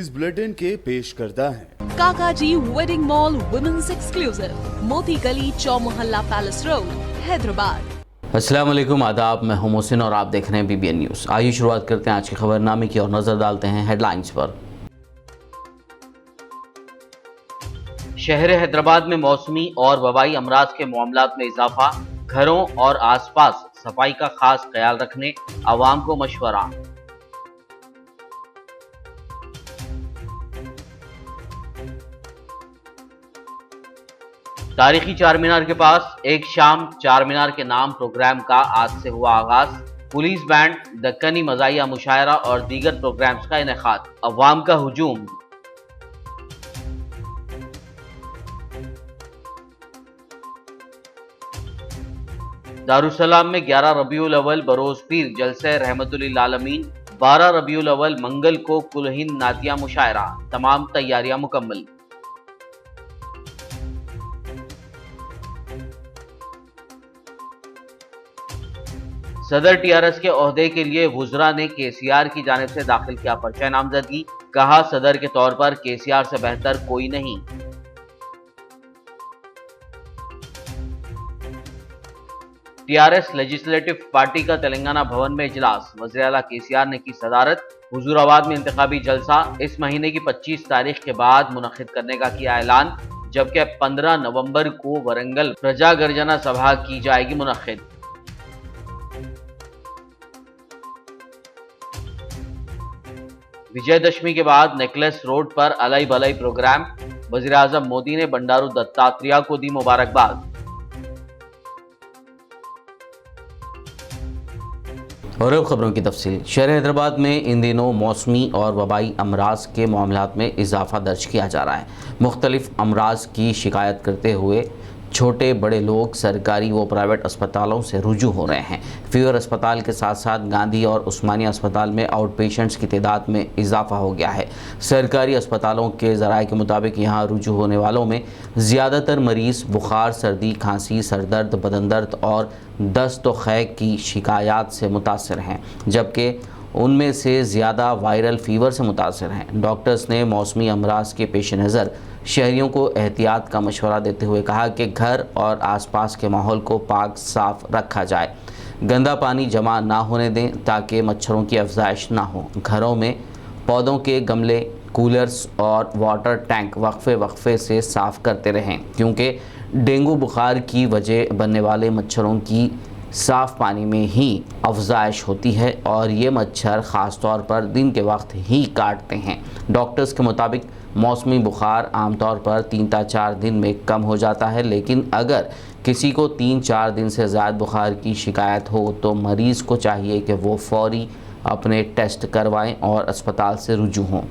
News bulletin के पेश करता है काकाजी वेडिंग मॉल वुमेन्स एक्सक्लूसिव, मोती गली, चौमुहल्ला पैलेस रोड, हैदराबाद। अस्सलाम वालेकुम, आदाब। मैं हूं मोहसिन और आप देख रहे हैं BBN न्यूज़। आइए शुरुआत करते हैं आज के खबरनामे की और नजर डालते हैं हेडलाइंस पर। शहर हैदराबाद में मौसमी और वबाई अमराज के मामलात में इजाफा, घरों और आसपास सफाई का खास ख्याल रखने आवाम को मशवरा। तारीखी चार मीनार के पास एक शाम चार मीनार के नाम प्रोग्राम का आज से हुआ आगाज। पुलिस बैंड, दक्कनी मज़ाहिया मुशायरा और दीगर प्रोग्राम्स का इनेकाद। अवाम का हुजूम। दारुसलाम में 11 रबीउल अव्वल बरोज पीर जलसे रहमतुल्लिल आलमीन, 12 रबीउल अव्वल मंगल को कुल हिंद नातिया मुशायरा। तमाम तैयारियां मुकम्मल। सदर TRS के ओहदे के लिए वुज़रा ने KCR की जानिब से दाखिल किया पर्चा नामजदगी। कहा, सदर के तौर पर KCR से बेहतर कोई नहीं। TRS लेजिस्लेटिव पार्टी का तेलंगाना भवन में इजलास, वज़ीर आला KCR ने की सदारत। हुजूराबाद में इंतखाबी जलसा इस महीने की 25 तारीख के बाद मुनक्किद करने का किया ऐलान, जबकि 15 नवंबर को वरंगल प्रजा गर्जना सभा की जाएगी मुनक्किद। विजयदशमी के बाद नेकलेस रोड पर अलई भलई प्रोग्राम, वज़ीर आज़म मोदी ने बंडारू दत्तात्रेय को दी मुबारकबाद। और अब खबरों की तफसील। शहर हैदराबाद में इन दिनों मौसमी और वबाई अमराज के मामलात में इजाफा दर्ज किया जा रहा है। मुख्तलिफ अमराज की शिकायत करते हुए छोटे बड़े लोग सरकारी व प्राइवेट अस्पतालों से रुजू हो रहे हैं। फीवर अस्पताल के साथ साथ गांधी और उस्मानिया अस्पताल में आउट पेशेंट्स की तादाद में इजाफा हो गया है। सरकारी अस्पतालों के ज़राए के मुताबिक यहाँ रुजू होने वालों में ज़्यादातर मरीज़ बुखार, सर्दी, खांसी, सरदर्द, बदन दर्द और दस्त व खैक की शिकायत से मुतासर हैं, जबकि उनमें से ज़्यादा वायरल फीवर से मुतासर हैं। डॉक्टर्स ने मौसमी अमराज के पेश नज़र शहरियों को एहतियात का मशवरा देते हुए कहा कि घर और आसपास के माहौल को पाक साफ रखा जाए, गंदा पानी जमा ना होने दें ताकि मच्छरों की अफजाइश ना हो। घरों में पौधों के गमले, कूलर्स और वाटर टैंक वक्फे से साफ़ करते रहें, क्योंकि डेंगू बुखार की वजह बनने वाले मच्छरों की साफ़ पानी में ही अफजाइश होती है और ये मच्छर ख़ास तौर पर दिन के वक्त ही काटते हैं। डॉक्टर्स के मुताबिक मौसमी बुखार आमतौर पर 3 से 4 दिन में कम हो जाता है, लेकिन अगर किसी को 3-4 दिन से ज़्यादा बुखार की शिकायत हो तो मरीज़ को चाहिए कि वो फौरी अपने टेस्ट करवाएं और अस्पताल से रुजू हों।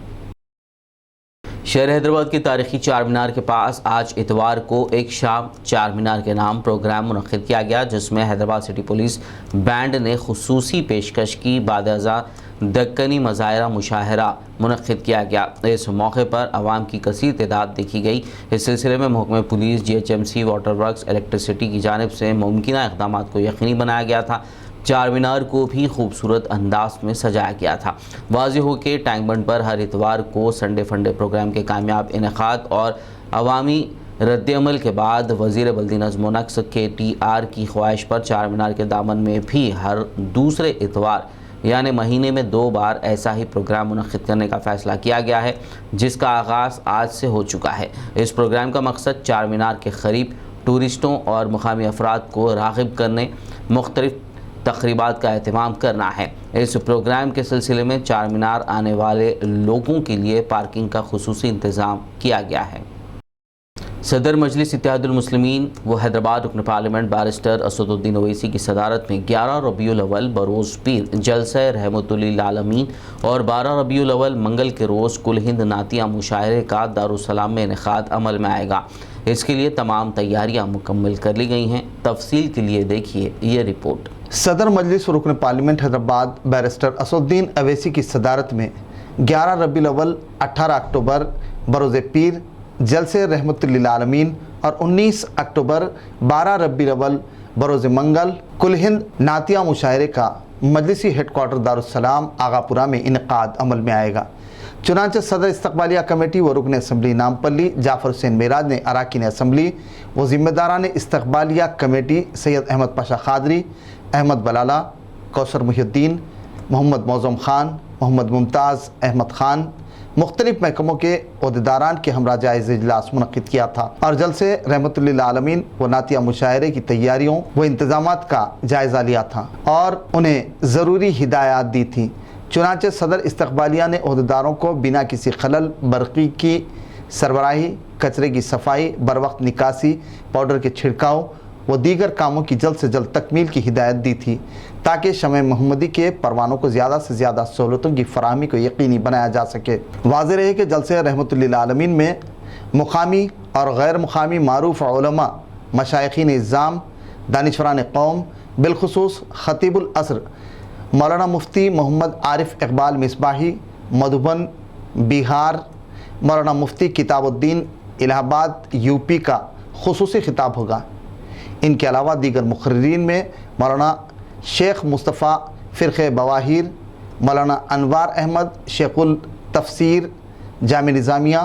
शहर हैदराबाद की तारीखी चार मीनार के पास आज इतवार को एक शाम चार मीनार के नाम प्रोग्राम मुनक्किद किया गया, जिसमें हैदराबाद सिटी पुलिस बैंड ने खुसूसी पेशकश की। बाद-ए-अज़ा दक्कनी मज़ाहिया मुशायरा मुनक्किद किया गया। इस मौके पर आवाम की कसीर तादाद देखी गई। इस सिलसिले में महकमे police, GHMC, water works, electricity की जानिब से मुमकिन इक़दाम को यकीनी बनाया गया था। चार मीनार को भी खूबसूरत अंदाज में सजाया गया था। वाज़ेह हो कि टैंक बंड पर हर इतवार को संडे फंडे प्रोग्राम के कामयाब इनेकाद और अवामी रद्द-ए-अमल के बाद वज़ीर बल्दी नज़्म व नक्श KTR की ख्वाहिश पर चार मीनार के दामन में भी हर दूसरे इतवार यानी महीने में 2 बार ऐसा ही प्रोग्राम मुनक्किद करने का फ़ैसला किया गया है, जिसका आगाज़ आज से हो चुका है। इस प्रोग्राम का मकसद चार मीनार के करीब टूरिस्टों और मुकामी अफराद को राग़िब करने मुख्तलिफ तक़रीबात का एहतमाम करना है। इस प्रोग्राम के सिलसिले में चार मीनार आने वाले लोगों के लिए पार्किंग का खुसूसी इंतज़ाम किया गया है। सदर मजलिस इत्तेहादुल मुस्लिमीन व हैदराबाद रुकन पार्लियामेंट बैरिस्टर असदुद्दीन ओवैसी की सदारत में 11 रबीउल अव्वल बरोज़ पीर जलसे रहमतुल्लिल आलमीन और 12 रबीउल अव्वल मंगल के रोज़ कुल हिंद नातिया मुशायरे का दारुसलाम में इनेकाद अमल में आएगा। इसके लिए तमाम तैयारियां मुकम्मल कर ली गई हैं। तफसील के लिए देखिए ये रिपोर्ट। सदर मजलिस रुकन पार्लियामेंट हैदराबाद बैरिस्टर असदुद्दीन ओवैसी की सदारत में 11 रबीउल अव्वल 18 अक्टूबर बरोज़ पीर जलसे रहमतुल्लिल आलमीन और 19 अक्टूबर 12 रबीउल अव्वल बरोज़ मंगल कुल हिंद नातिया मुशायरे का मजलिसी हेडक्वार्टर दारुस्सलाम आगापुरा में इनकाद अमल में आएगा। चुनांचे सदर इस्तकबालिया कमेटी व रुकन असम्बली नामपल्ली जाफर हुसैन मेराज ने अरकान असम्बली व ज़िम्मेदारान इस्तकबालिया कमेटी सैयद अहमद पाशा खादरी, अहमद बलाला, कौसर मुहिउद्दीन, मोहम्मद मौज़म खान, मोहम्मद मुमताज़ अहमद खान, मुख्तलिफ महकमों के अहदेदारान के हमरा जायज़ इजलास मुनक़िद किया था और जलसे रहमतुल्लिल आलमीन व नातिया मुशायरे की तैयारियों व इंतज़ामात का जायज़ा लिया था और उन्हें ज़रूरी हिदायत दी थी। चुनांचे सदर इस्तकबालिया ने अहदेदारों को बिना किसी खलल बरक़ी की सरबराही, कचरे की सफाई, बर वक्त निकासी, पाउडर के छिड़काव व दीगर कामों की जल्द से जल्द तकमील की हिदायत दी थी ताकि शमए मोहम्मदी के परवानों को ज़्यादा से ज़्यादा सहूलतों की फराहमी को यकीनी बनाया जा सके। वाज़ेह रहे कि जलसे रहमतुल्लिल आलमीन में मुकामी और गैर मुकामी मारूफ उलमा, मशाइखीन इज़्ज़ाम, दानिशवरान कौम, बिलखुसूस खतीबुल असर मौलाना मुफ्ती मोहम्मद आरिफ इकबाल मिसबाही मधुबन बिहार, मौलाना मुफ्ती किताबुद्दीन इलाहाबाद यूपी का खुसूसी खिताब होगा। इनके अलावा दीगर मुक़र्रिरीन में मौलाना शेख मुस्तफ़ा फ़िरक़े बवाहिर, मौलाना अनवार अहमद शेखुल तफसीर जामे निज़ामिया,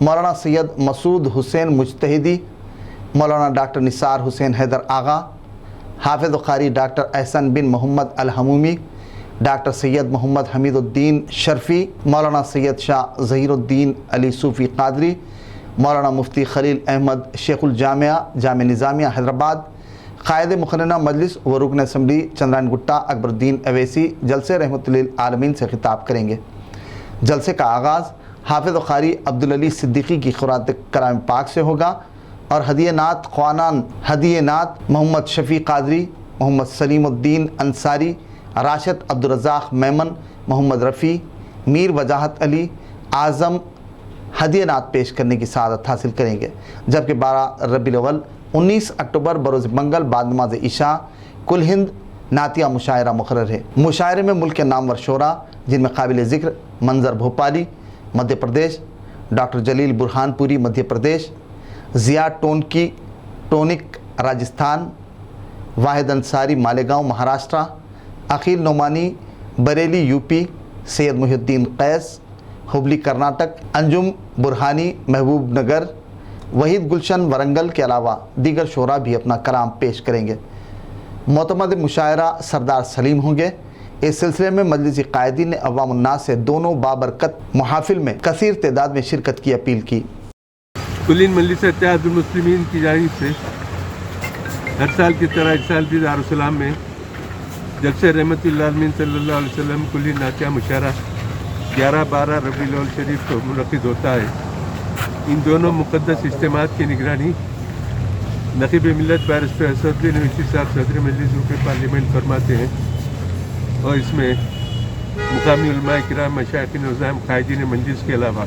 मौलाना सैयद मसूद हुसैन मुजतहिदी, मौलाना डॉक्टर निसार हुसैन हैदर आगा, हाफिज़ क़ारी डॉक्टर एहसन बिन मोहम्मद अल हमूमी, डॉक्टर सैयद मोहम्मद हमीदुद्दीन शर्फ़ी, मौलाना सैयद शाह ज़हीरुद्दीन अली सूफ़ी क़ादरी, मौलाना मुफ्ती खलील अहमद शेखुल जामिया जामे निज़ामिया हैदराबाद, क़ायद मुक़र्रना मजलिस व रुकन असम्बली चंद्रान गुट्टा अकबरुद्दीन अवैसी जलसे रहमतुल्लिल आलमीन से खिताब करेंगे। जलसे का आगाज़ हाफिज़ क़ारी अब्दुल अली सिद्दीक़ी की क़ुरात कलाम पाक से होगा और हदिये नात ख़वानान हदिये नात मोहम्मद शफ़ी क़ादरी, मोहम्मद सलीमुद्दीन अंसारी, राशिद अब्दुल रज़्ज़ाक़ मेमन, मोहम्मद रफ़ी, मीर वजाहत अली आज़म हदिये नात पेश करने की सआदत हासिल करेंगे। जबकि 12 रबीउल अव्वल 19 अक्टूबर बरोज़ मंगल बाद नमाज इशा कुल हिंद नातिया मुशायरा मुक़र्रर है। मुशायरे में मुल्क के नामवर शोरा जिनमें काबिल ज़िक्र मंजर भोपाली मध्य प्रदेश, डॉक्टर जलील बुरहानपुरी मध्य प्रदेश, ज़िया टोनकी टोनिक राजस्थान, वाहिद अंसारी मालेगांव महाराष्ट्र, अकील नोमानी बरेली यूपी, सैयद मुहिउद्दीन कैस हुबली कर्नाटक, अंजुम बुरहानी महबूब नगर, वहीद गुलशन वरंगल के अलावा दीगर शोरा भी अपना कलाम पेश करेंगे। मोतमद मुशायरा सरदार सलीम होंगे। इस सिलसिले में मजलिसी कायदीन ने अवाम उन्नास से दोनों बाबरकत मुहाफिल में कसीर तादाद में शिरकत की अपील की। कुलीन मजलिस इत्तेहादुल मुस्लिमीन की जानिब से हर साल की तरह इस साल भी दारुस्सलाम में जलसे रहमतुल्लिल आलमीन सल्लल्लाहु अलैहि वसल्लम कुलीन नातिया मुशायरा 11-12 रबीउल अव्वल शरीफ को मुनक़िद होता है। इन दोनों मुक़द्दस इज्तिमात की निगरानी नक़ीब मिल्लत बैरिस्टर असदुद्दीन अवैसी साहब सदर मजलिस रुकन पार्लियामेंट फरमाते हैं और इसमें मुक़ामी उलमाए किराम, मशाइख़ीन निज़ाम, क़ायदीन मजलिस के अलावा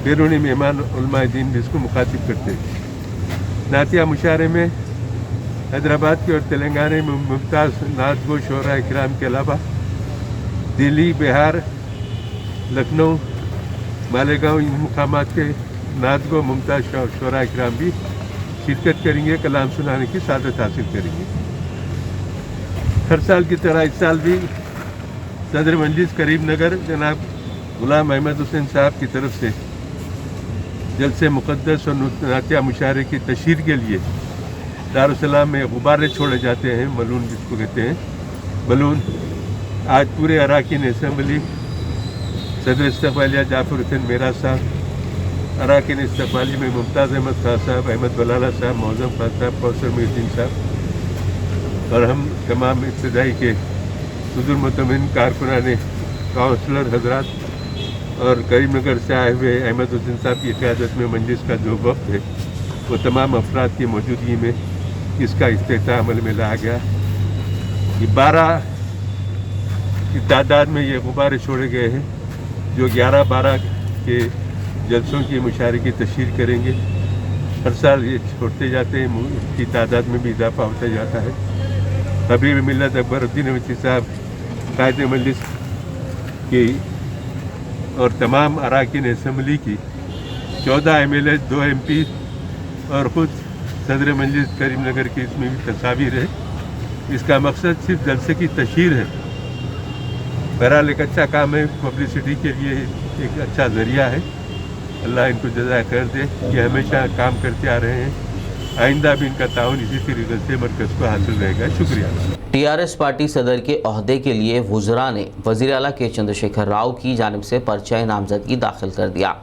बैरूनी मेहमान उलमाए दीन भी इसको मुखातिब करते हैं। नातिया मुशायरे में हैदराबाद के और तेलंगाना में मुमताज़ नात गो शोरा किराम के अलावा दिल्ली, बिहार, लखनऊ, मालेगांव इन मुकामात के नात गो मुमताज़ शोरा किराम भी शिरकत करेंगे, कलाम सुनाने की सादत हासिल करेंगे। हर साल की तरह इस साल भी सदर मजलिस करीम नगर जनाब गुलाम अहमद हुसैन साहब की तरफ से जलसे मुक़द्दस और नातिया मुशायरे की तशहीर के लिए दारुस्सलाम में गुब्बारे छोड़े जाते हैं, बलून जिसको कहते हैं बलून। आज पूरे अरकान असम्बली सदर इस्तकबालिया जाफर हुसैन मेराज साहब, अरकान इस्तकबाली में मुमताज़ अहमद खान साहब, अहमद बलाला साहब, मौज़म खान साहब, कौसर मुहिउद्दीन साहब और हम तमाम इब्तदाई के सुदूर मुतमिन कारकुनान काउंसलर हजरात और करीमनगर से आए हुए अहमद हुसैन साहब की क़यादत में मजलिस का जो वक्त है वो तमाम अफराद की मौजूदगी में इसका इफ्तिताह अमल में लाया गया। ये 12 की तादाद में ये गुब्बारे छोड़े गए हैं जो 11-12 के जलसों की मुशायरे की तशहीर करेंगे। हर साल ये छोड़ते जाते हैं, इसकी तादाद में भी इजाफा होता जाता है। हबीब मिल्लत अकबरुद्दीन अवैसी साहब कायदे मजलिस की और तमाम अरकान असम्बली की 14 MLA, 2 MP और ख़ुद सदर मजलिस करीमनगर की इसमें भी तस्वीर है। इसका मकसद सिर्फ जलसे की तशहीर है। बहरहाल एक अच्छा काम है, पब्लिसिटी के लिए एक अच्छा ज़रिया है। अल्लाह इनको जज़ाए खैर दे। ये हमेशा काम करते आ रहे हैं, आइंदा भी इनका ताउन इसी तरीके से मरकज़ को हासिल रहेगा। शुक्रिया। टीआरएस पार्टी सदर के ओहदे के लिए वुज़रा ने वज़ीर आला के चंद्रशेखर राव की जानिब से पर्चा नामजदगी दाखिल कर दिया।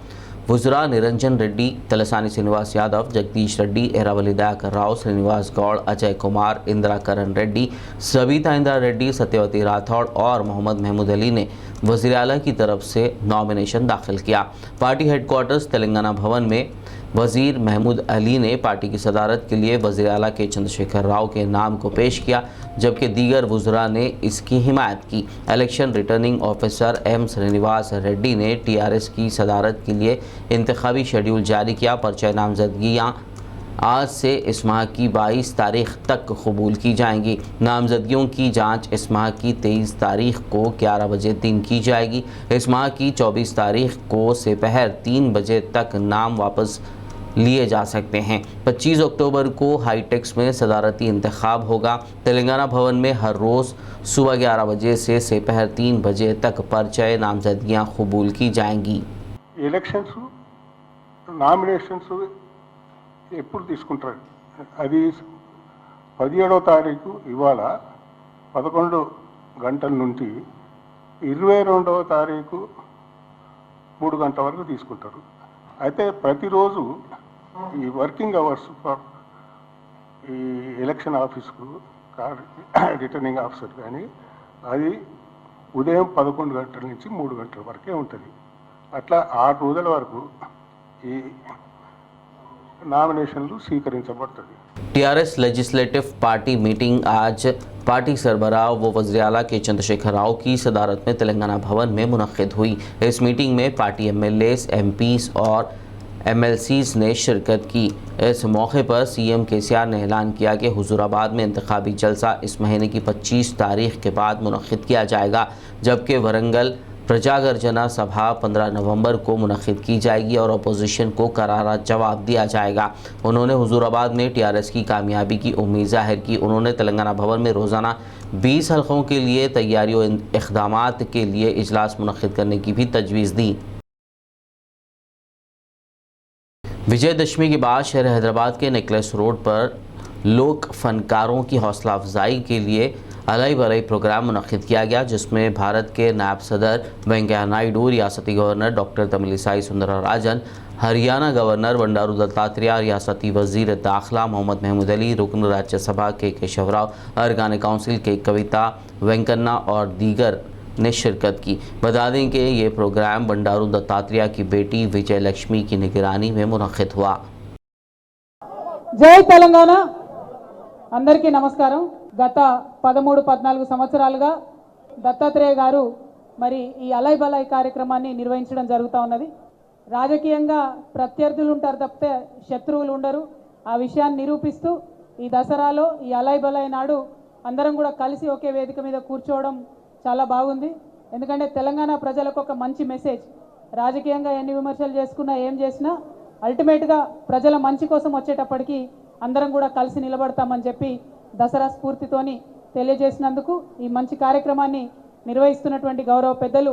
वुज़रा निरंजन रेड्डी, तलसानी श्रीनिवास यादव, जगदीश रेड्डी, एरावली दयाकर राव, श्रीनिवास गौड़, अजय कुमार, इंदिरा करण रेड्डी, सविता इंदिरा रेड्डी, सत्यवती राठौड़ और मोहम्मद महमूद अली ने वज़ीर आला की तरफ से नॉमिनेशन दाखिल किया। पार्टी हेडक्वार्टर्स तेलंगाना भवन में वज़ीर महमूद अली ने पार्टी की सदारत के लिए वज़ीर आला के चंद्रशेखर राव के नाम को पेश किया, जबकि दीगर वुज़रा ने इसकी हिमायत की। Election returning officer M Srinivas Reddy ने टीआरएस की सदारत के लिए इंतखाबी शेड्यूल जारी किया। पर्चा नामजदगियाँ आज से इस माह की 22 तारीख तक कबूल की जाएंगी। नामजदगियों की जांच इस माह की 23 तारीख को 11 बजे दिन की जाएगी। इस माह की 24 तारीख को दोपहर 3 बजे तक नाम वापस लिए जा सकते हैं। 25 अक्टूबर को हाईटेक्स में सदारती इंतखाब होगा। तेलंगाना भवन में हर रोज़ सुबह 11 बजे से दोपहर 3 बजे तक पर्चा नामजदगियाँ कबूल की जाएंगी। ఎలక్షన్స్ నామినేషన్స్ ఎప్పుడు తీసుకుంటారు? అది 17వ తారీఖు ఇవాళ 11 గంటల నుండి 22వ తారీఖు 3 గంటల వరకు తీసుకుంటారు. అయితే ప్రతిరోజు ఈ వర్కింగ్ అవర్స్ ఫర్ ఈ ఎలక్షన్ ఆఫీస్కు రిటర్నింగ్ ఆఫీసర్ కానీ అది ఉదయం 11 గంటల నుంచి 3 గంటల వరకే ఉంటుంది. అట్లా 6 రోజుల వరకు ఈ నామినేషన్లు స్వీకరించబడుతుంది. टीआरएस लेजिस्लेटिव पार्टी मीटिंग आज पार्टी सरबराह व वज़ीर आला के चंद्रशेखर राव की सदारत में तेलंगाना भवन में मुनक़्क़िद हुई। इस मीटिंग में पार्टी एमएलएस, एमपीज़ और एमएलसीज़ ने शिरकत की। इस मौके पर सीएम केसीआर ने ऐलान किया कि हुजूराबाद में इंतखाबी जलसा इस महीने की 25 तारीख के बाद मुनक़्क़िद किया जाएगा, जबकि वरंगल प्रजागर्जना सभा 15 नवंबर को मुनक़्क़िद की जाएगी और अपोजिशन को करारा जवाब दिया जाएगा। उन्होंने हुजूराबाद में टीआरएस की कामयाबी की उम्मीद ज़ाहिर की। उन्होंने तेलंगाना भवन में रोज़ाना 20 हल्क़ों के लिए तैयारियों इक़दामात के लिए इजलास मुनक़्क़िद करने की भी तजवीज़ दी। विजयदशमी के बाद शहर हैदराबाद के नेकलेस रोड पर लोक फनकारों की हौसला अफजाई के लिए अलाई बलाई प्रोग्राम मुनक़्क़िद किया गया, जिसमें भारत के नायब सदर वेंकैया नायडू, रियासती governor doctor Tamilisai Soundararajan, Haryana governor Bandaru Dattatreya, रियासती वज़ीर दाखिला मोहम्मद महमूद अली, रुकन राज्यसभा के केशव राव, अरकान काउंसिल के कविता वेंकन्ना और दीगर ने शिरकत की। बता दें कि ये प्रोग्राम बंडारू दत्तात्रेय की बेटी विजय लक्ष्मी की निगरानी में मुनक़्क़िद हुआ। జై తెలంగాణ అందరికీ నమస్కారం। గత 13-14 సంవత్సరాలుగా దత్తాత్రేయ గారు మరి ఈ అలై బలై కార్యక్రమాన్ని నిర్వహించడం జరుగుతూ ఉన్నది। రాజకీయంగా ప్రత్యర్థులు ఉంటారు తప్పితే శత్రువులు ఉండరు। ఆ విషయాన్ని నిరూపిస్తూ ఈ దసరాలో ఈ అలై బలై నాడు అందరం కూడా కలిసి ఒకే వేదిక మీద కూర్చోవడం చాలా బాగుంది। ఎందుకంటే తెలంగాణ ప్రజలకు ఒక మంచి మెసేజ్, రాజకీయంగా ఎన్ని విమర్శలు చేసుకున్నా ఏం చేసినా అల్టిమేట్గా ప్రజల మంచి కోసం వచ్చేటప్పటికి అందరం కూడా కలిసి నిలబడతామని చెప్పి దసరా స్ఫూర్తితోని తెలియజేసినందుకు ఈ మంచి కార్యక్రమాన్ని నిర్వహిస్తున్నటువంటి గౌరవ పెద్దలు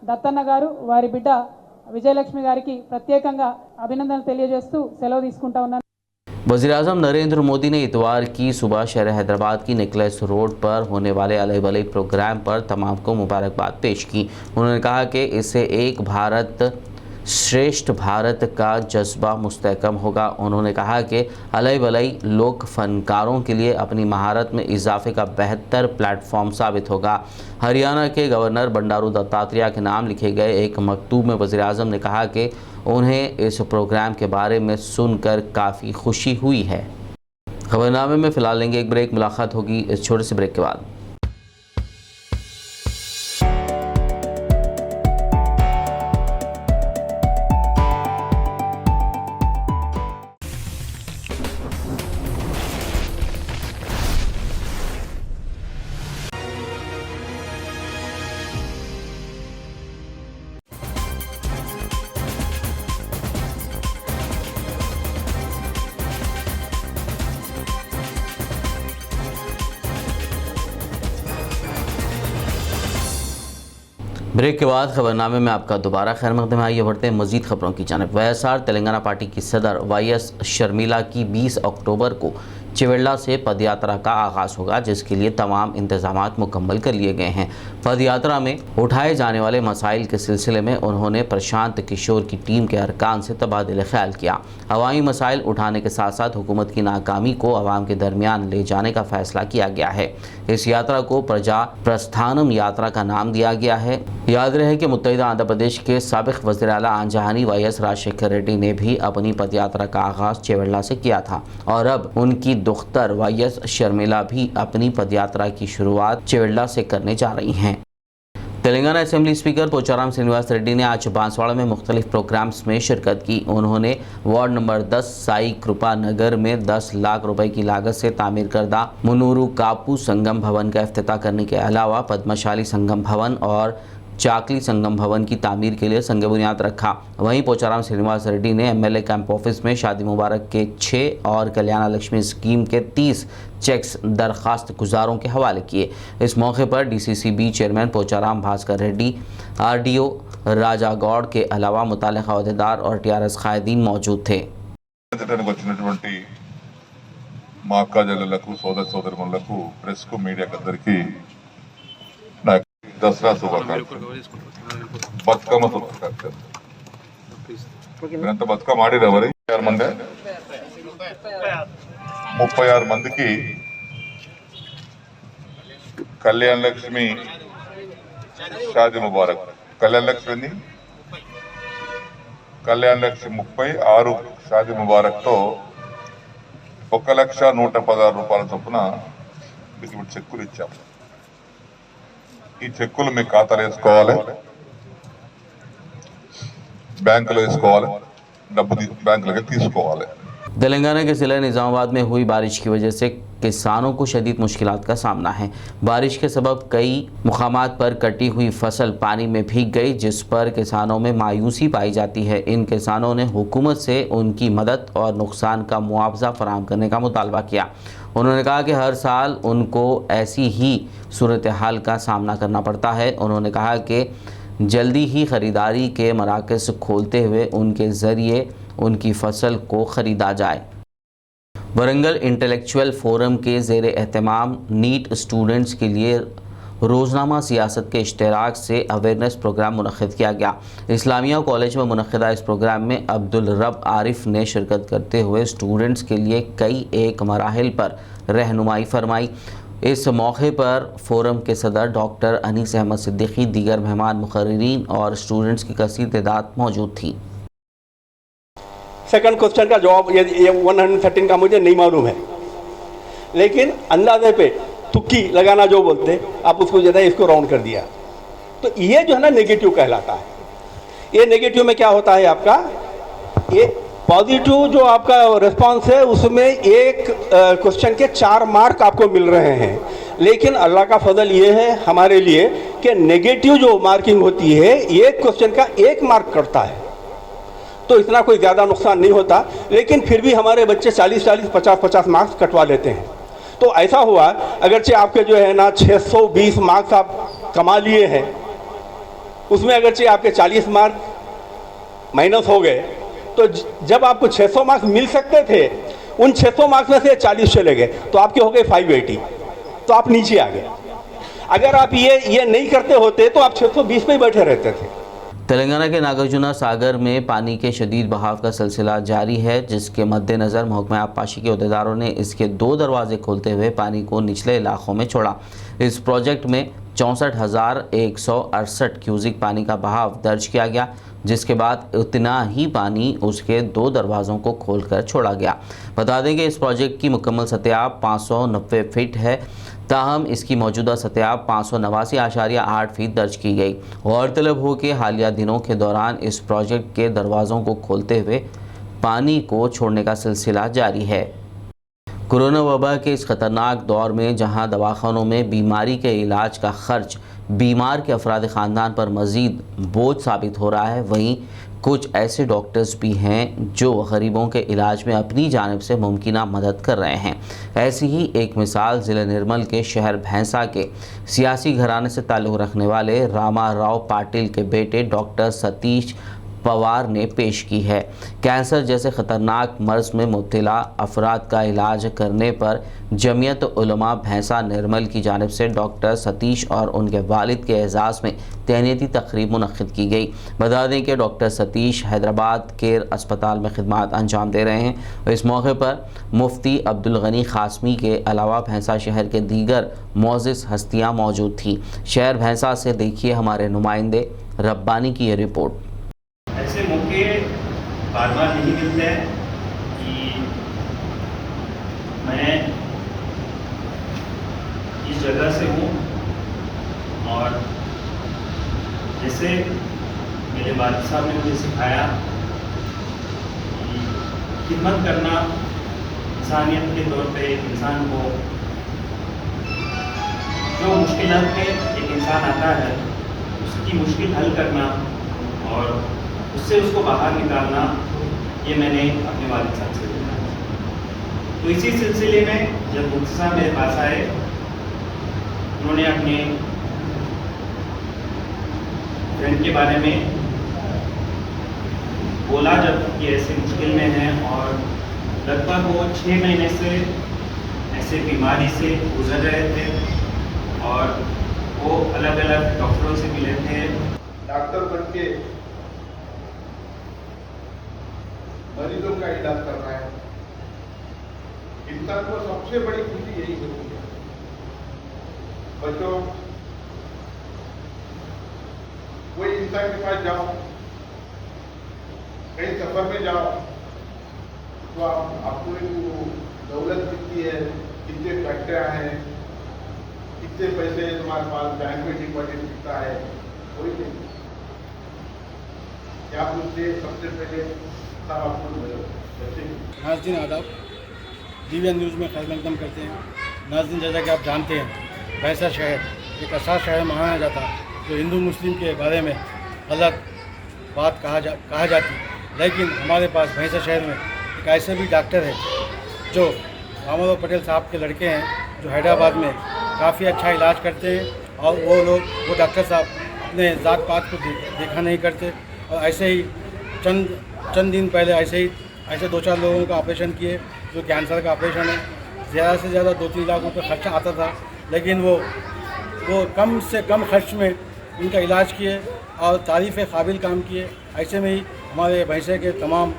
దత్తన్న గారు, వారి బిడ్డ విజయలక్ష్మి గారికి ప్రత్యేకంగా అభినందనలు తెలియజేస్తూ సెలవు తీసుకుంటా ఉన్నాను। वज़ीर-ए-आज़म नरेंद्र मोदी ने इतवार की सुबह शहर हैदराबाद की नेकलेस रोड पर होने वाले अलाई बलाई प्रोग्राम पर तमाम को मुबारकबाद पेश की। उन्होंने कहा कि इससे एक भारत श्रेष्ठ भारत का जज्बा मुस्तहकम होगा। उन्होंने कहा कि अलाई बलाई लोक फनकारों के लिए अपनी महारत में इजाफे का बेहतर प्लेटफॉर्म साबित होगा। हरियाणा के गवर्नर बंडारू दत्तात्रेय के नाम लिखे गए एक मकतूब में वज़ीर आज़म ने कहा कि उन्हें इस प्रोग्राम के बारे में सुनकर काफ़ी खुशी हुई है। खबरनामे में फ़िलहाल लेंगे एक ब्रेक, मुलाकात होगी इस छोटे से ब्रेक के बाद। ब्रेक के बाद खबरनामे में आपका दोबारा खैर मकदम है। आइए बढ़ते हैं मजीद खबरों की जानिब। वाईएसआर तेलंगाना पार्टी की सदर वाईएस शर्मिला की 20 अक्टूबर को चिवेल्ला से पदयात्रा का आगाज़ होगा, जिसके लिए तमाम इंतजामात मुकम्मल कर लिए गए हैं। पदयात्रा में उठाए जाने वाले मसाइल के सिलसिले में उन्होंने प्रशांत किशोर की टीम के अरकान से तबादला ख्याल किया। अवामी मसाइल उठाने के साथ साथ हुकूमत की नाकामी को अवाम के दरमियान ले जाने का फैसला किया गया है। इस यात्रा को प्रजा प्रस्थानम यात्रा का नाम दिया गया है। याद रहे कि मुत्तहिदा आंध्र प्रदेश के साबिक वज़ीर आला आंजहानी वाईएस राजशेखर रेड्डी ने भी अपनी पदयात्रा का आगाज़ चिवेल्ला से किया था और अब उनकी दुख्तर वाईएस शर्मिला भी अपनी पदयात्रा की शुरुआत चिवेल्ला से करने जा रही हैं। तेलंगाना असेंबली स्पीकर पोचाराम श्रीनिवास रेड्डी ने आज बांसवाड़ा में मुख्तलिफ प्रोग्राम्स में शिरकत की। उन्होंने वार्ड नंबर 10 साई कृपा नगर में 10 लाख रुपए की लागत से तामीर करदा मुनूरू कापू संगम भवन का इफ्तिताह करने के अलावा पद्मशाली संगम भवन और चाकली संगम भवन की तामीर के लिए संग बुनियाद रखा। वहीं पोचाराम श्रीनिवास रेड्डी ने एमएलए कैंप ऑफिस में शादी मुबारक के 6 और कल्याण लक्ष्मी स्कीम के 30 चेक्स दरखास्त गुजारों के हवाले किए। इस मौके पर DCCB chairman Pocharam Bhaskar Reddy, RDO Raja Goud के अलावा मुताल्लिका अहदेदार और टीआरएस कायदीन मौजूद थे। మా అక్క చెల్లెళ్లకు సోదర సోదరులకు ప్రెస్ కు మీడియాకు అందరికీ దసరా శుభాకాంక్షలు, బతుకమ్మ శుభాకాంక్షలు. మీరంతా బతుకమ్మ ఆడిరు ఎవరు? 36 మంది, 36 మందికి కళ్యాణ లక్ష్మి షాది ముబారక్. కళ్యాణ లక్ష్మి కళ్యాణ లక్ష్మి 36 షాది ముబారక్ తో 1,116,000 రూపాయల చొప్పున మీకు ఇప్పుడు చెక్కులు ఇచ్చాం. ఈ చెక్కులు మీ ఖాతాలో వేసుకోవాలి, బ్యాంకులో వేసుకోవాలి, డబ్బు బ్యాంకులకి తీసుకోవాలి. तेलंगाना के जिला निज़ामाबाद में हुई बारिश की वजह से किसानों को शदीद मुश्किलात का सामना है। बारिश के सबब कई मुकामात पर कटी हुई फसल पानी में भीग गई, जिस पर किसानों में मायूसी पाई जाती है। इन किसानों ने हुकूमत से उनकी मदद और नुकसान का मुआवजा फराहम करने का मुतालबा किया। उन्होंने कहा कि हर साल उनको ऐसी ही सूरत हाल का सामना करना पड़ता है। उन्होंने कहा कि जल्दी ही ख़रीदारी के मराकज़ खोलते हुए उनके ज़रिए उनकी फसल को ख़रीदा जाए। वरंगल इंटेलेक्चुअल फोरम के ज़ेर एहतमाम नीट स्टूडेंट्स के लिए रोज़नामा सियासत के इश्तराक से अवेयरनेस प्रोग्राम मुनक़्क़िद किया गया। इस्लामिया कॉलेज में मुनक़्क़िदा इस प्रोग्राम में अब्दुल रब आरिफ ने शिरकत करते हुए स्टूडेंट्स के लिए कई एक मराहिल पर रहनुमाई फरमाई। इस मौके पर फोरम के सदर डॉक्टर अनीस अहमद सिद्दीकी, दीगर मेहमान मुक़र्रिरीन और स्टूडेंट्स की कसीर तादाद मौजूद थी। सेकंड क्वेश्चन का जवाब ये 113 का मुझे नहीं मालूम है, लेकिन अंदाजे पे तुक्की लगाना जो बोलते आप उसको जो है इसको राउंड कर दिया, तो ये जो है ना नेगेटिव कहलाता है। ये नेगेटिव में क्या होता है आपका, ये पॉजिटिव जो आपका रिस्पांस है उसमें एक क्वेश्चन के 4 मार्क आपको मिल रहे हैं। लेकिन अल्लाह का फजल ये है हमारे लिए कि नेगेटिव जो मार्किंग होती है एक क्वेश्चन का 1 मार्क कटता है, तो इतना कोई ज़्यादा नुकसान नहीं होता। लेकिन फिर भी हमारे बच्चे 40-40, 50-50 मार्क्स कटवा लेते हैं। तो ऐसा हुआ अगरचे आपके जो है ना 620 मार्क्स आप कमा लिए हैं, उसमें अगरचे आपके 40 मार्क माइनस हो गए, तो जब आपको 600 मार्क्स मिल सकते थे उन 600 मार्क्स में से 40 चले गए, तो आपके हो गए 580, तो आप नीचे आ गए। अगर आप ये नहीं करते होते तो आप 620 पे ही बैठे रहते थे। तेलंगाना के नागार्जुना सागर में पानी के शदीद बहाव का सिलसिला जारी है, जिसके मद्देनज़र महकमा आबपाशी के अहदेदारों ने इसके 2 दरवाजे खोलते हुए पानी को निचले इलाकों में छोड़ा। इस प्रोजेक्ट में 64,168 क्यूसिक पानी का बहाव दर्ज किया गया, जिसके बाद उतना ही पानी उसके 2 दरवाज़ों को खोलकर छोड़ा गया। बता दें कि इस प्रोजेक्ट की मुकम्मल सतह 590 फीट है, ताहम इसकी मौजूदा सतह 589.8 फीट दर्ज की गई। गौरतलब हो कि हालिया दिनों के दौरान इस प्रोजेक्ट के दरवाज़ों को खोलते हुए पानी को छोड़ने का सिलसिला जारी है। कोरोना वबा के इस ख़तरनाक दौर में जहां दवाखानों में बीमारी के इलाज का खर्च बीमार के अफराद ख़ानदान पर मज़ीद बोझ साबित हो रहा है, वहीं कुछ ऐसे डॉक्टर्स भी हैं जो गरीबों के इलाज में अपनी जानिब से मुमकिना मदद कर रहे हैं। ऐसी ही एक मिसाल ज़िला निर्मल के शहर भैंसा के सियासी घराने से ताल्लुक़ रखने वाले रामाराव पाटिल के बेटे डॉक्टर सतीश पवार ने पेश की है। कैंसर जैसे ख़तरनाक मर्ज़ में मुब्तला अफराद का इलाज करने पर जमीयत उलमा भैंसा निर्मल की जानिब से डॉक्टर सतीश और उनके वालिद के एजाज़ में तहनीती तकरीब मुनक्किद की गई। बता दें कि डॉक्टर सतीश हैदराबाद केयर अस्पताल में खिदमात अंजाम दे रहे हैं और इस मौके पर मुफ्ती अब्दुल गनी खासमी के अलावा भैंसा शहर के दीगर मोअज़्ज़िज़ हस्तियाँ मौजूद थीं। शहर भैंसा से देखिए हमारे नुमाइंदे रब्बानी की ये रिपोर्ट। ऐसे मौके बार बार नहीं मिलते हैं कि मैं इस जगह से हूँ और जैसे मेरे वालिद साहब ने मुझे सिखाया कि खिदमत करना इंसानियत के तौर पे एक इंसान को जो मुश्किलात में एक इंसान आता है उसकी मुश्किल हल करना और उससे उसको बाहर निकालना, ये मैंने अपने वालिद साहब से देखा। तो इसी सिलसिले में जब मुफ्ती साहब मेरे पास आए, उन्होंने अपने फ्रेंड के बारे में बोला जब कि ऐसे मुश्किल में हैं और लगभग वो 6 महीने से ऐसे बीमारी से गुजर रहे थे और वो अलग अलग डॉक्टरों से मिले थे। डॉक्टर बन के मरीजों का इलाज कर रहा है। इंसान को सबसे बड़ी खुशी यही होती है। बच्चों, कोई इंसान के पास जाओ, कहीं सफर में जाओ तो आपको दौलत कितनी है, कितने फैक्ट्रियाँ हैं, कितने पैसे तुम्हारे पास बैंक में डिपॉजिट कितना है, कोई नहीं। क्या पूछते सबसे पहले नाज़रीन आदाब, DVN न्यूज़ में खैर मकदम करते हैं। नाज़रीन, जैसा कि आप जानते हैं, भैंसा शहर एक ऐसा शहर माना जाता जो हिंदू मुस्लिम के बारे में गलत बात कहा जाती, लेकिन हमारे पास भैंसा शहर में एक ऐसे भी डॉक्टर है जो रामाराव पटेल साहब के लड़के हैं जो हैदराबाद में काफ़ी अच्छा इलाज करते हैं और वो डॉक्टर साहब अपने ज़ात पात को देखा नहीं करते और ऐसे ही चंद दिन पहले ऐसे 2-4 लोगों का ऑपरेशन किए जो कैंसर का ऑपरेशन है। ज़्यादा से ज़्यादा 2-3 लाख रुपये खर्चा आता था, लेकिन वो कम से कम खर्च में उनका इलाज किए और तारीफ़ काबिल काम किए। ऐसे में ही हमारे भैंसे के तमाम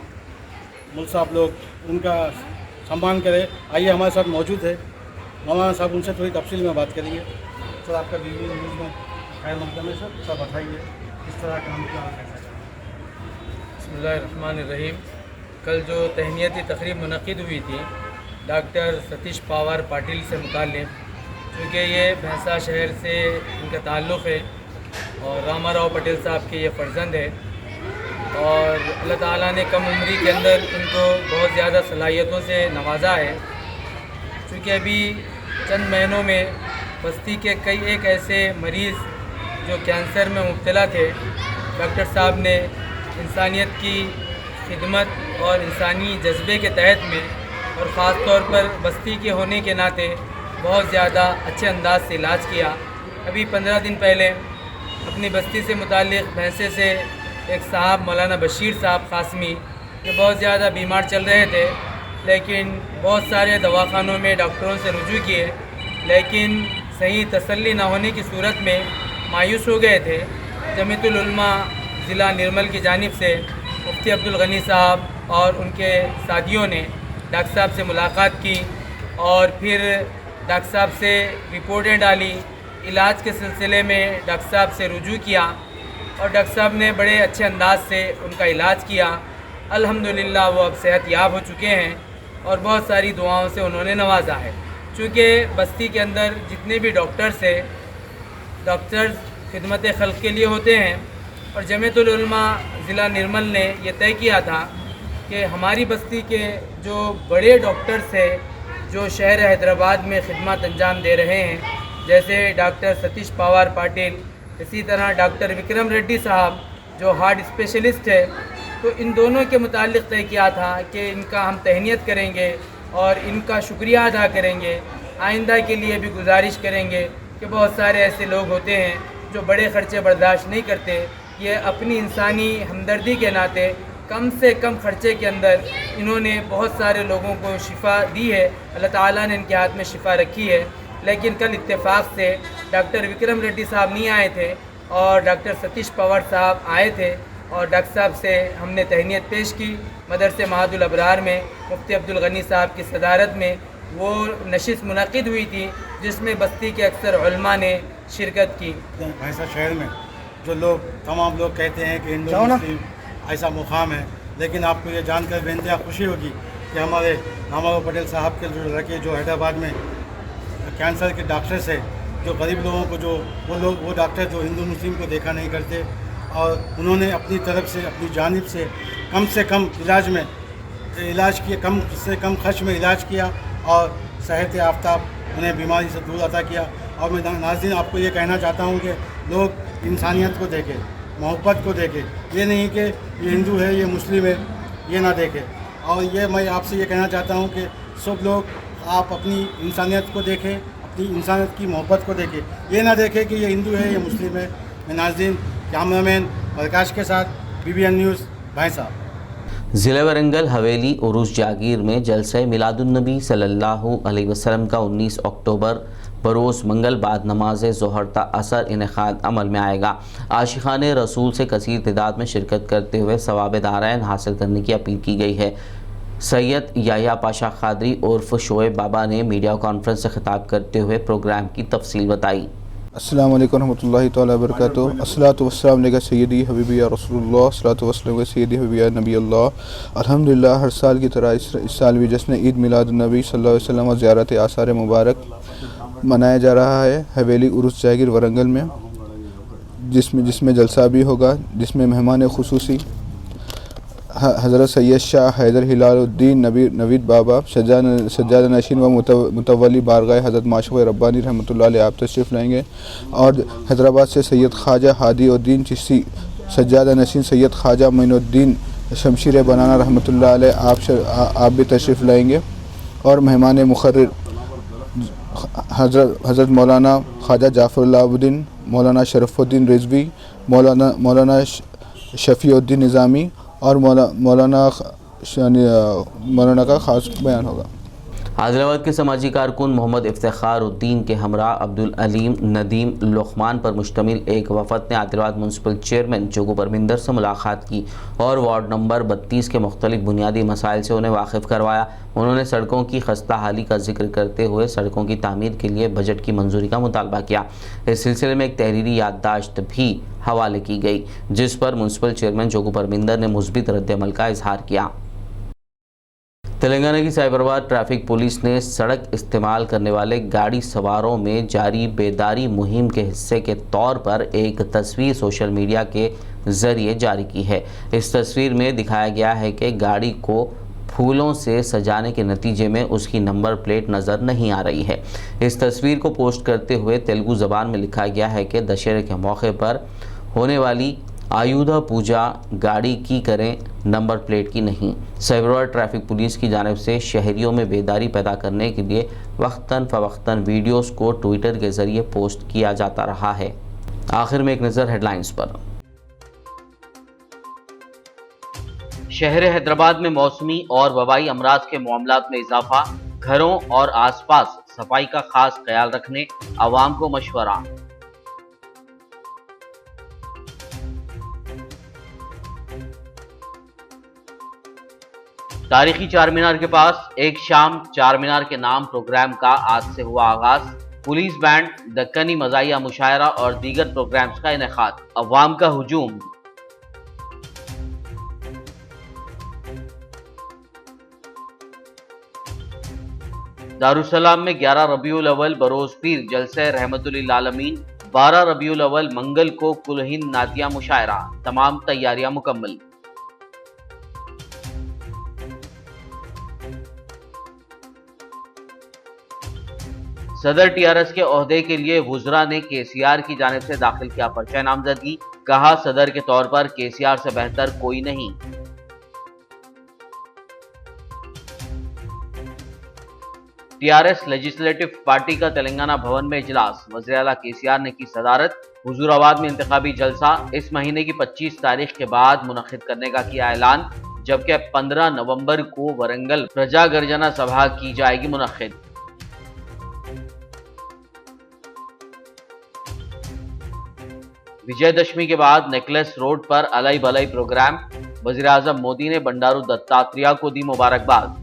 मुल्क साहब लोग उनका सम्मान करें। आइए हमारे साथ मौजूद है मौलाना साहब, उनसे थोड़ी तफसील में बात करेंगे। सर, आपका DVN न्यूज़ में खैर मकदम है। सर बताइए किस तरह काम किया कैसा? बिस्मिल्लाहिर्रहमानिर्रहीम। कल जो तहनीती तकरीब मुनक़िद हुई थी डॉक्टर सतीश पवार पाटिल से मुताल्लिक़, क्योंकि ये भैंसा शहर से इनका ताल्लुक़ है और रामाराव पटेल साहब के ये फ़र्जंद है और अल्लाह ताला ने कम उम्री के अंदर इनको बहुत ज़्यादा सलाहियतों से नवाजा है। क्योंकि अभी चंद महीनों में बस्ती के कई एक ऐसे मरीज़ जो कैंसर में मुब्तला थे, डॉक्टर साहब ने इंसानियत की खिदमत और इंसानी जज्बे के तहत में और ख़ास तौर पर बस्ती के होने के नाते बहुत ज़्यादा अच्छे अंदाज से इलाज किया। अभी 15 दिन पहले अपनी बस्ती से मुताल्लिक़ भैंसे से एक साहब मौलाना बशीर साहब कासमी जो बहुत ज़्यादा बीमार चल रहे थे, लेकिन बहुत सारे दवाखानों में डॉक्टरों से रुजू किए, लेकिन सही तसल्ली ना होने की सूरत में मायूस हो गए थे। जमीयतुल उलमा ज़िला निर्मल की जानिब से मुफ्ती अब्दुल गनी साहब और उनके साथियों ने डॉक्टर साहब से मुलाकात की और फिर डॉक्टर साहब से रिपोर्टें डाली, इलाज के सिलसिले में डॉक्टर साहब से रुजू किया और डॉक्टर साहब ने बड़े अच्छे अंदाज से उनका इलाज किया। अल्हम्दुलिल्लाह वो अब सेहत याब हो चुके हैं और बहुत सारी दुआओं से उन्होंने नवाजा है। चूँकि बस्ती के अंदर जितने भी डॉक्टर्स हैं, डॉक्टर्स खिदमत खल्क़ के लिए होते हैं और जमीयतुल उलमा ज़िला निर्मल ने यह तय किया था कि हमारी बस्ती के जो बड़े डॉक्टर्स हैं जो शहर हैदराबाद में खिदमत अंजाम दे रहे हैं, जैसे डॉक्टर सतीश पवार पाटिल, इसी तरह डॉक्टर विक्रम रेड्डी साहब जो हार्ट स्पेशलिस्ट है, تو ان دونوں کے متعلق طے کیا تھا کہ ان کا ہم تہنیت کریں گے اور ان کا شکریہ ادا کریں گے. آئندہ کے لیے بھی گزارش کریں گے کہ بہت سارے ایسے لوگ ہوتے ہیں جو بڑے خرچے برداشت نہیں کرتے. یہ اپنی انسانی ہمدردی کے ناطے کم سے کم خرچے کے اندر انہوں نے بہت سارے لوگوں کو شفا دی ہے. اللہ تعالیٰ نے ان کے ہاتھ میں شفا رکھی ہے. لیکن کل اتفاق سے ڈاکٹر وکرم ریڈی صاحب نہیں آئے تھے اور ڈاکٹر ستیش پوار صاحب آئے تھے اور ڈاکٹر صاحب سے ہم نے تہنیت پیش کی. مدرسے معہد الابرار میں مفتی عبدالغنی صاحب کی صدارت میں وہ نشست منعقد ہوئی تھی جس میں بستی کے اکثر علماء نے شرکت کی. بھینسہ شہر میں جو لوگ تمام لوگ کہتے ہیں کہ ہندو مسلم ایسا مقام ہے، لیکن آپ کو یہ جان کر بے انتہا خوشی ہوگی کہ ہمارے راماراؤ پٹیل صاحب کے جو لڑکے جو حیدرآباد میں کینسر کے ڈاکٹرس ہیں، جو غریب لوگوں کو جو وہ ڈاکٹر جو ہندو مسلم کو دیکھا نہیں کرتے، اور انہوں نے اپنی طرف سے اپنی جانب سے کم علاج کیا، کم سے کم خرچ میں علاج کیا اور صحت یافتہ انہیں بیماری سے دور عطا کیا. اور میں ناظرین آپ کو یہ کہنا چاہتا ہوں کہ لوگ انسانیت کو دیکھیں، محبت کو دیکھیں، یہ نہیں کہ یہ ہندو ہے یہ مسلم ہے یہ نہ دیکھیں. اور یہ میں آپ سے یہ کہنا چاہتا ہوں کہ سب لوگ آپ اپنی انسانیت کو دیکھیں، اپنی انسانیت کی محبت کو دیکھیں، یہ نہ دیکھیں کہ یہ ہندو ہے یہ مسلم ہے. میں ناظرین کیمرہ مین پرکاش کے ساتھ BBN نیوز بھینسہ. ضلع ورنگل حویلی عروس جاگیر میں جلسہ میلاد النبی صلی اللہ علیہ وسلم کا 19 اکتوبر بروز منگل بعد نماز ظہر تا اثر انعقاد عمل میں آئے گا. عاشقان رسول سے کثیر تعداد میں شرکت کرتے ہوئے ثواب دارین حاصل کرنے کی اپیل کی گئی ہے. سید یحییٰ پاشا قادری عرف شعیب بابا نے میڈیا کانفرنس سے خطاب کرتے ہوئے پروگرام کی تفصیل بتائی. السلام علیکم ورحمۃ اللہ تعالیٰ وبرکاتہ. الصلاۃ والسلام علیکہ سیدی حبیبی یا رسول اللہ، الصلاۃ والسلام علیکہ سیدی حبیبی یا نبی اللہ. الحمدللہ ہر سال کی طرح اس سال بھی جشن عید میلاد النبی صلی اللہ علیہ وسلم اور زیارت آثار مبارک منایا جا رہا ہے حویلی عروس جاگیر ورنگل میں، جس میں جلسہ بھی ہوگا، جس میں مہمان خصوصی حضرت سید شاہ حیدر ہلال الدین نوید بابا سجادہ نشین و متولی بارگاہ حضرت معشوق ربانی رحمۃ اللہ علیہ آپ تشریف لائیں گے. اور حیدرآباد سے سید خواجہ ہادی الدین چشتی، سجادہ نشین سید خواجہ معین الدین شمشیر بنانا رحمۃ اللہ علیہ آپ بھی تشریف لائیں گے. اور مہمان مقرر حضرت مولانا خواجہ جعفر اللہ الدین، مولانا شرف الدین رضوی، مولانا شفیع الدین نظامی اور مولانا کا خاص بیان ہوگا. عادل آباد کے سماجی کارکن محمد افتخار الدین کے ہمراہ عبدالعلیم ندیم لقمان پر مشتمل ایک وفد نے عادل آباد میونسپل چیئرمین جوگو پرمندر سے ملاقات کی اور وارڈ نمبر 32 کے مختلف بنیادی مسائل سے انہیں واقف کروایا. انہوں نے سڑکوں کی خستہ حالی کا ذکر کرتے ہوئے سڑکوں کی تعمیر کے لیے بجٹ کی منظوری کا مطالبہ کیا. اس سلسلے میں ایک تحریری یادداشت بھی حوالے کی گئی جس پر میونسپل چیئرمین جوگو پرمندر نے مثبت رد عمل کا اظہار کیا. تلنگانہ کی سائبرآباد ٹریفک پولیس نے سڑک استعمال کرنے والے گاڑی سواروں میں جاری بیداری مہم کے حصے کے طور پر ایک تصویر سوشل میڈیا کے ذریعے جاری کی ہے. اس تصویر میں دکھایا گیا ہے کہ گاڑی کو پھولوں سے سجانے کے نتیجے میں اس کی نمبر پلیٹ نظر نہیں آ رہی ہے. اس تصویر کو پوسٹ کرتے ہوئے تیلگو زبان میں لکھا گیا ہے کہ دشہرے کے موقع پر ہونے والی آیودھا پوجا گاڑی کی کریں، نمبر پلیٹ کی نہیں. سائبرآباد ٹریفک پولیس کی جانب سے شہریوں میں بیداری پیدا کرنے کے لیے وقتاً فوقتاً ویڈیوز کو ٹویٹر کے ذریعے پوسٹ کیا جاتا رہا ہے. آخر میں ایک نظر ہیڈ لائنز پر. شہر حیدرآباد میں موسمی اور وبائی امراض کے معاملات میں اضافہ، گھروں اور آس پاس صفائی کا خاص خیال رکھنے عوام کو مشورہ. تاریخی چار مینار کے پاس ایک شام چار مینار کے نام پروگرام کا آج سے ہوا آغاز. پولیس بینڈ، دکنی مزاحیہ مشاعرہ اور دیگر پروگرامز کا انعقاد. عوام کا ہجوم. دارالسلام میں 11 ربیع الاول بروز پیر جلسہ رحمت للعالمین، 12 ربیع الاول منگل کو کل ہند نعتیہ مشاعرہ. تمام تیاریاں مکمل. صدر TRS کے عہدے کے لیے وزراء نے KCR کی جانب سے داخل کیا پرچہ نامزدگی. کہا صدر کے طور پر KCR سے بہتر کوئی نہیں. टीआरएस लेजिस्लेटिव पार्टी का तेलंगाना भवन में इजलास, वज़ीर आला केसीआर ने की सदारत। हुजूराबाद में इंतखाबी जलसा इस महीने की 25 तारीख के बाद मुनक्किद करने का किया ऐलान, जबकि 15 नवंबर को वरंगल प्रजा गर्जना सभा की जाएगी मुनक्किद। विजयदशमी के बाद नेकलेस रोड पर अलई भलई प्रोग्राम, वज़ीर आज़म मोदी ने बंडारू दत्तात्रेय को दी मुबारकबाद।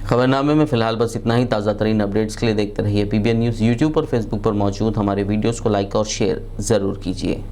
खबरनामे में फिलहाल बस इतना ही। ताज़ा तरीन अपडेट्स के लिए देखते रहिए PBN न्यूज़। यूट्यूब और फेसबुक पर मौजूद हमारे वीडियोस को लाइक और शेयर ज़रूर कीजिए।